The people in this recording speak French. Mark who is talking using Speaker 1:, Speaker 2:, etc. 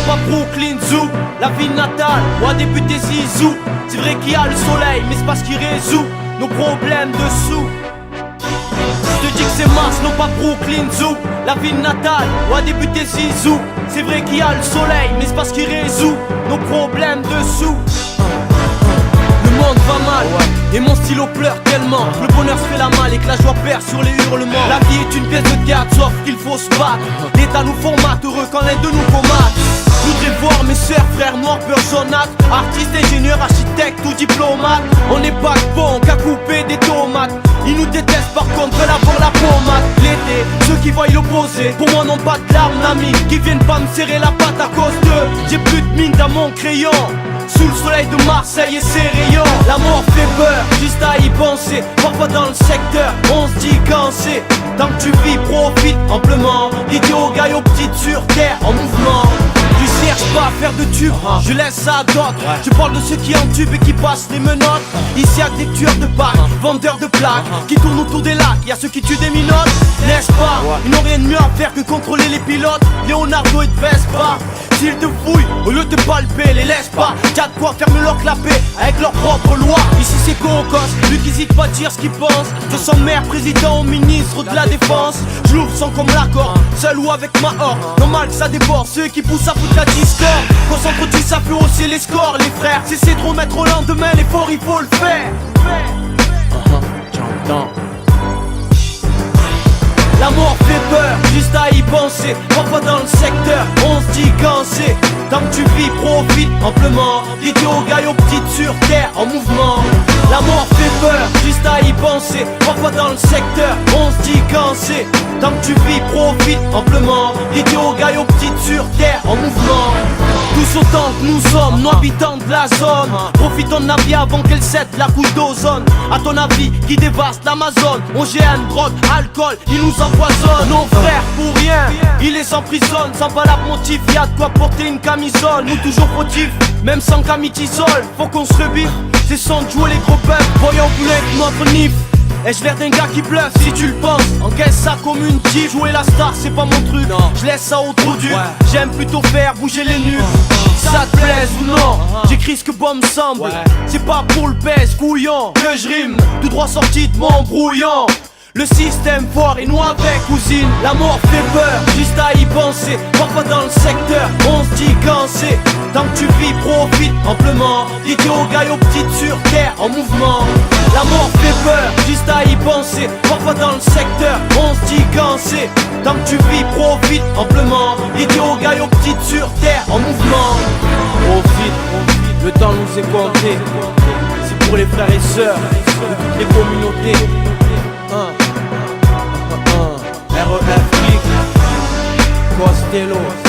Speaker 1: pas Brooklyn Zoo, la ville natale, où a débuté Zizou. C'est vrai qu'il y a le soleil, mais c'est parce qu'il résout nos problèmes de sous. Je te dis que c'est Mars, non pas Brooklyn Zoo, la ville natale, où a débuté Zizou. C'est vrai qu'il y a le soleil, mais c'est parce qu'il résout nos problèmes de sous. Le monde va mal, et mon stylo pleure tellement. Le bonheur se fait la malle et que la joie perd sur les hurlements. La vie est une pièce de théâtre, sauf qu'il faut se battre. L'État nous formate, heureux quand l'un de nous comate. Je voudrais voir mes sœurs, frères noirs, peur jaunâtre. Artistes, ingénieurs, architectes ou diplomates. On n'est pas que bon qu'à couper des tomates. Ils nous détestent par contre, veulent avoir la pommade. L'été, ceux qui voient l'opposé, pour moi n'ont pas de larmes d'amis. Qui viennent pas me serrer la patte à cause d'eux. J'ai plus de mine dans mon crayon. Sous le soleil de Marseille et ses rayons. La mort fait peur, juste à y penser. Parfois dans le secteur, on se dit quand c'est. Tant que tu vis, profite amplement. Idiot, gars, aux petites sur terre, en mouvement. Je cherche pas à faire de tube, je laisse ça à d'autres. Je parle de ceux qui entubent et qui passent les menottes. Ici y'a des tueurs de bacs, vendeurs de plaques qui tournent autour des lacs, y'a ceux qui tuent des minottes. N'est-ce pas, ils n'ont rien de mieux à faire que contrôler les pilotes. Leonardo et de Vespa, s'ils te fouillent, au lieu de te palper, les laisse pas. T'as de quoi fermer leur clapet avec leurs propres lois. Ici c'est Cocos, lui qui hésite pas à dire ce qu'il pense. De son maire, président au ministre de la défense. Je l'ouvre sans comme l'accord, seul ou avec ma horde. Normal que ça déborde, ceux qui poussent à foutre la discorde. Concentre-tu, ça fait hausser les scores, les frères. Cessez de remettre au lendemain, l'effort il faut le faire. J'entends. La mort fait peur, juste à y penser. Parfois dans le secteur, on se dit quand c'est. Tant que tu vis, profite amplement. Idiot, gars, aux petites sur terre, en mouvement. La mort fait peur, juste à y penser. Parfois dans le secteur, on se dit quand c'est. Tant que tu vis, profite amplement. Idiot, gars, aux petites sur terre, en mouvement. Tous autant que nous sommes, nous habitants de la zone. Profitons de la vie avant qu'elle cède la couche d'ozone. À ton avis, qui dévaste l'Amazone. OGM, drogue, alcool, ils nous empoisonnent. Nos frères pour rien, ils les emprisonnent. Sans valable motif, y'a de quoi porter une camisole. Nous toujours fautifs, même sans camitisole. Faut qu'on se rebiffe, c'est sans de jouer les gros peuples. Voyons plus que notre nif. Ai-je l'air d'un gars qui bluffe si tu le penses? Encaisse ça comme une tige. Jouer la star c'est pas mon truc, je laisse ça au trou dur. J'aime plutôt faire bouger les nuques. Ça te plaise ou non, j'écris ce que bon me semble. C'est pas pour le pèse couillon que je rime, tout droit sorti de mon brouillon. Le système fort et nous avec cousine. La mort fait peur, juste à y penser. Parfois dans le secteur, on se dit quand c'est. Tant que tu vis, profite amplement. Idiot, gars, aux petites sur terre, en mouvement. La mort fait peur, juste à y penser. Parfois dans le secteur, on se dit quand c'est. Tant que tu vis, profite amplement. Idiot, gars, aux petites sur terre, en mouvement. Profite, le temps nous est compté. C'est pour les frères et sœurs de toutes les communautés. REF Costello.